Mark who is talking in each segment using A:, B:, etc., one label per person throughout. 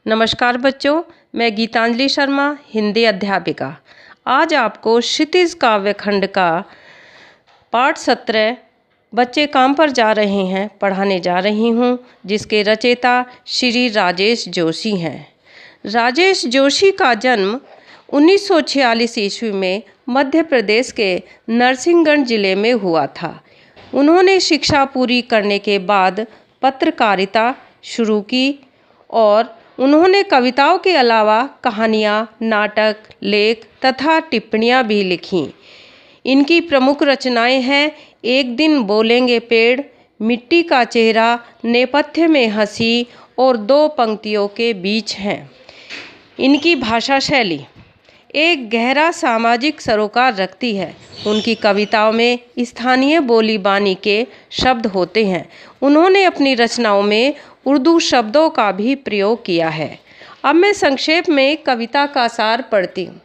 A: नमस्कार बच्चों, मैं गीतांजलि शर्मा, हिंदी अध्यापिका। आज आपको क्षितिज काव्यखंड का पाठ 17 बच्चे काम पर जा रहे हैं पढ़ाने जा रही हूँ, जिसके रचयिता श्री राजेश जोशी हैं। राजेश जोशी का जन्म 1946 ईस्वी में मध्य प्रदेश के नरसिंहगढ़ जिले में हुआ था। उन्होंने शिक्षा पूरी करने के बाद पत्रकारिता शुरू की और उन्होंने कविताओं के अलावा कहानियाँ, नाटक, लेख तथा टिप्पणियाँ भी लिखीं। इनकी प्रमुख रचनाएं हैं एक दिन बोलेंगे पेड़, मिट्टी का चेहरा, नेपथ्य में हंसी और दो पंक्तियों के बीच हैं। इनकी भाषा शैली एक गहरा सामाजिक सरोकार रखती है। उनकी कविताओं में स्थानीय बोली बानी के शब्द होते हैं। उन्होंने अपनी रचनाओं में उर्दू शब्दों का भी प्रयोग किया है। अब मैं संक्षेप में कविता का सार पढ़ती हूँ।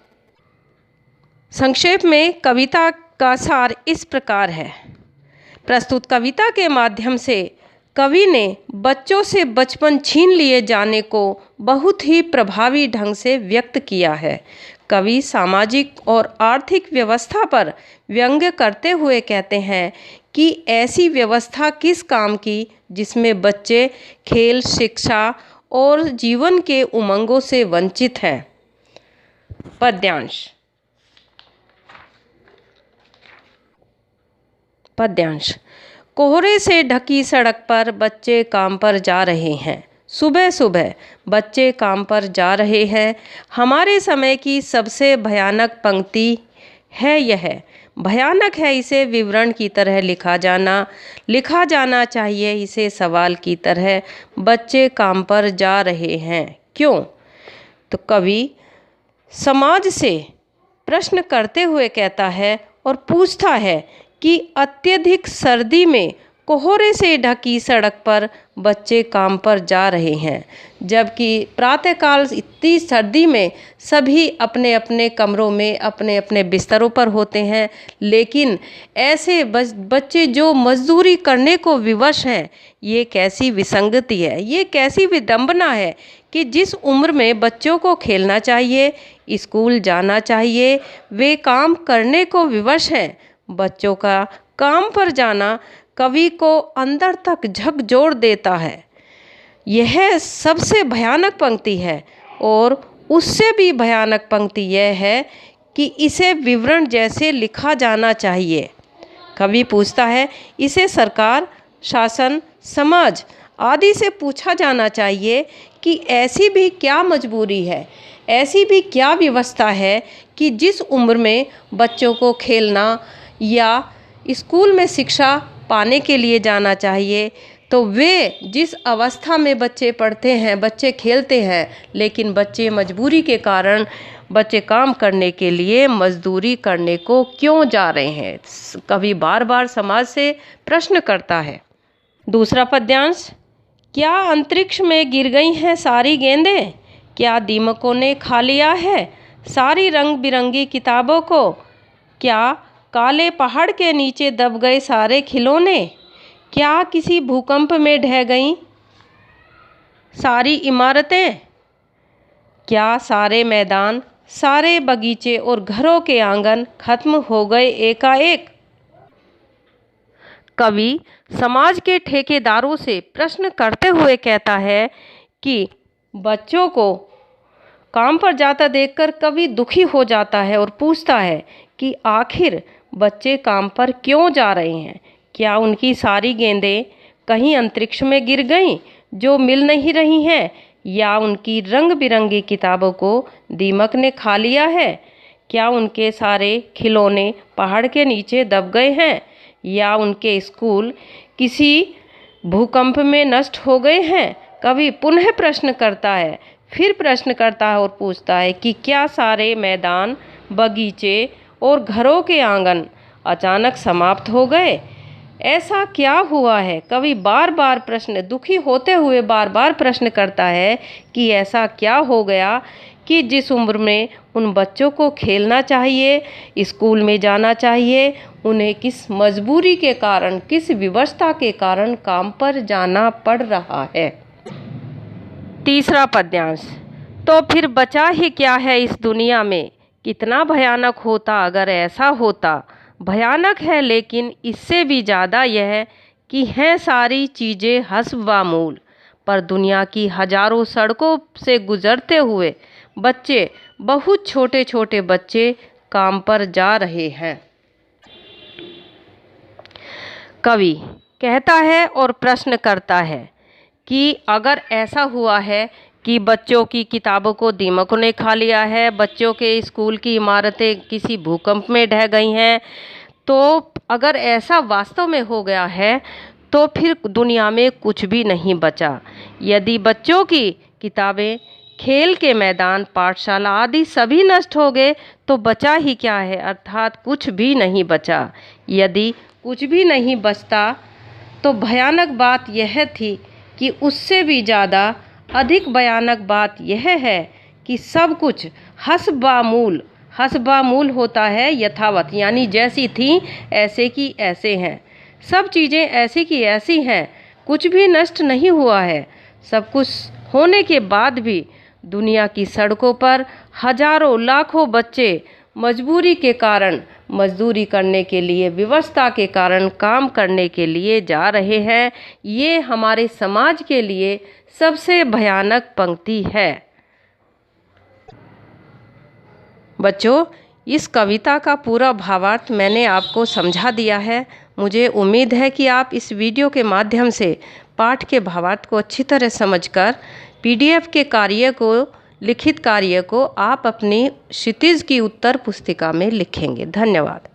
A: संक्षेप में कविता का सार इस प्रकार है। प्रस्तुत कविता के माध्यम से कवि ने बच्चों से बचपन छीन लिए जाने को बहुत ही प्रभावी ढंग से व्यक्त किया है। कवि सामाजिक और आर्थिक व्यवस्था पर व्यंग्य करते हुए कहते हैं कि ऐसी व्यवस्था किस काम की जिसमें बच्चे खेल, शिक्षा और जीवन के उमंगों से वंचित हैं। पद्यांश। कोहरे से ढकी सड़क पर बच्चे काम पर जा रहे हैं। सुबह सुबह बच्चे काम पर जा रहे हैं। हमारे समय की सबसे भयानक पंक्ति है यह। भयानक है इसे विवरण की तरह लिखा जाना चाहिए इसे सवाल की तरह। बच्चे काम पर जा रहे हैं क्यों? तो कवि समाज से प्रश्न करते हुए कहता है और पूछता है कि अत्यधिक सर्दी में कोहरे से ढकी सड़क पर बच्चे काम पर जा रहे हैं, जबकि प्रातःकाल इतनी सर्दी में सभी अपने अपने कमरों में अपने अपने बिस्तरों पर होते हैं, लेकिन ऐसे बच्चे जो मजदूरी करने को विवश हैं, ये कैसी विसंगति है, ये कैसी विडंबना है कि जिस उम्र में बच्चों को खेलना चाहिए, स्कूल जाना चाहिए, वे काम करने को विवश हैं। बच्चों का काम पर जाना कवि को अंदर तक झकझोर देता है। यह सबसे भयानक पंक्ति है और उससे भी भयानक पंक्ति यह है कि इसे विवरण जैसे लिखा जाना चाहिए। कवि पूछता है इसे सरकार, शासन, समाज आदि से पूछा जाना चाहिए कि ऐसी भी क्या मजबूरी है, ऐसी भी क्या व्यवस्था है कि जिस उम्र में बच्चों को खेलना या स्कूल में शिक्षा पाने के लिए जाना चाहिए, तो वे जिस अवस्था में बच्चे पढ़ते हैं, बच्चे खेलते हैं, लेकिन बच्चे मजबूरी के कारण बच्चे काम करने के लिए मजदूरी करने को क्यों जा रहे हैं। कवि बार बार समाज से प्रश्न करता है। दूसरा पद्यांश। क्या अंतरिक्ष में गिर गई हैं सारी गेंदें? क्या दीमकों ने खा लिया है सारी रंग बिरंगी किताबों को? क्या काले पहाड़ के नीचे दब गए सारे खिलौने? क्या किसी भूकंप में ढह गईं सारी इमारतें? क्या सारे मैदान, सारे बगीचे और घरों के आंगन खत्म हो गए एकाएक? कवि समाज के ठेकेदारों से प्रश्न करते हुए कहता है कि बच्चों को काम पर जाता देखकर कवि दुखी हो जाता है और पूछता है कि आखिर बच्चे काम पर क्यों जा रहे हैं? क्या उनकी सारी गेंदें कहीं अंतरिक्ष में गिर गईं जो मिल नहीं रही हैं, या उनकी रंग बिरंगी किताबों को दीमक ने खा लिया है? क्या उनके सारे खिलौने पहाड़ के नीचे दब गए हैं, या उनके स्कूल किसी भूकंप में नष्ट हो गए हैं? कवि पुनः प्रश्न करता है, फिर प्रश्न करता है और पूछता है कि क्या सारे मैदान, बगीचे और घरों के आंगन अचानक समाप्त हो गए? ऐसा क्या हुआ है? कवि बार बार दुखी होते हुए बार बार प्रश्न करता है कि ऐसा क्या हो गया कि जिस उम्र में उन बच्चों को खेलना चाहिए, स्कूल में जाना चाहिए, उन्हें किस मजबूरी के कारण, किस विवशता के कारण काम पर जाना पड़ रहा है। तीसरा पद्यांश। तो फिर बचा ही क्या है इस दुनिया में, कितना भयानक होता अगर ऐसा होता। भयानक है लेकिन इससे भी ज़्यादा यह कि हैं सारी चीज़ें हस्ब मामूल, पर दुनिया की हजारों सड़कों से गुजरते हुए बच्चे, बहुत छोटे छोटे बच्चे काम पर जा रहे हैं। कवि कहता है और प्रश्न करता है कि अगर ऐसा हुआ है कि बच्चों की किताबों को दीमकों ने खा लिया है, बच्चों के स्कूल की इमारतें किसी भूकंप में ढह गई हैं, तो अगर ऐसा वास्तव में हो गया है तो फिर दुनिया में कुछ भी नहीं बचा। यदि बच्चों की किताबें, खेल के मैदान, पाठशाला आदि सभी नष्ट हो गए तो बचा ही क्या है, अर्थात कुछ भी नहीं बचा। यदि कुछ भी नहीं बचता तो भयानक बात यह थी कि उससे भी ज़्यादा अधिक भयानक बात यह है कि सब कुछ हस्बामूल, हस्बामूल होता है यथावत, यानी जैसी थी ऐसे की ऐसे हैं। सब चीज़ें ऐसी की ऐसी हैं, कुछ भी नष्ट नहीं हुआ है। सब कुछ होने के बाद भी दुनिया की सड़कों पर हजारों लाखों बच्चे मजबूरी के कारण, मजदूरी करने के लिए, व्यवस्था के कारण काम करने के लिए जा रहे हैं। ये हमारे समाज के लिए सबसे भयानक पंक्ति है। बच्चों, इस कविता का पूरा भावार्थ मैंने आपको समझा दिया है। मुझे उम्मीद है कि आप इस वीडियो के माध्यम से पाठ के भावार्थ को अच्छी तरह समझकर PDF के कार्य को, लिखित कार्य को आप अपनी क्षितिज की उत्तर पुस्तिका में लिखेंगे। धन्यवाद।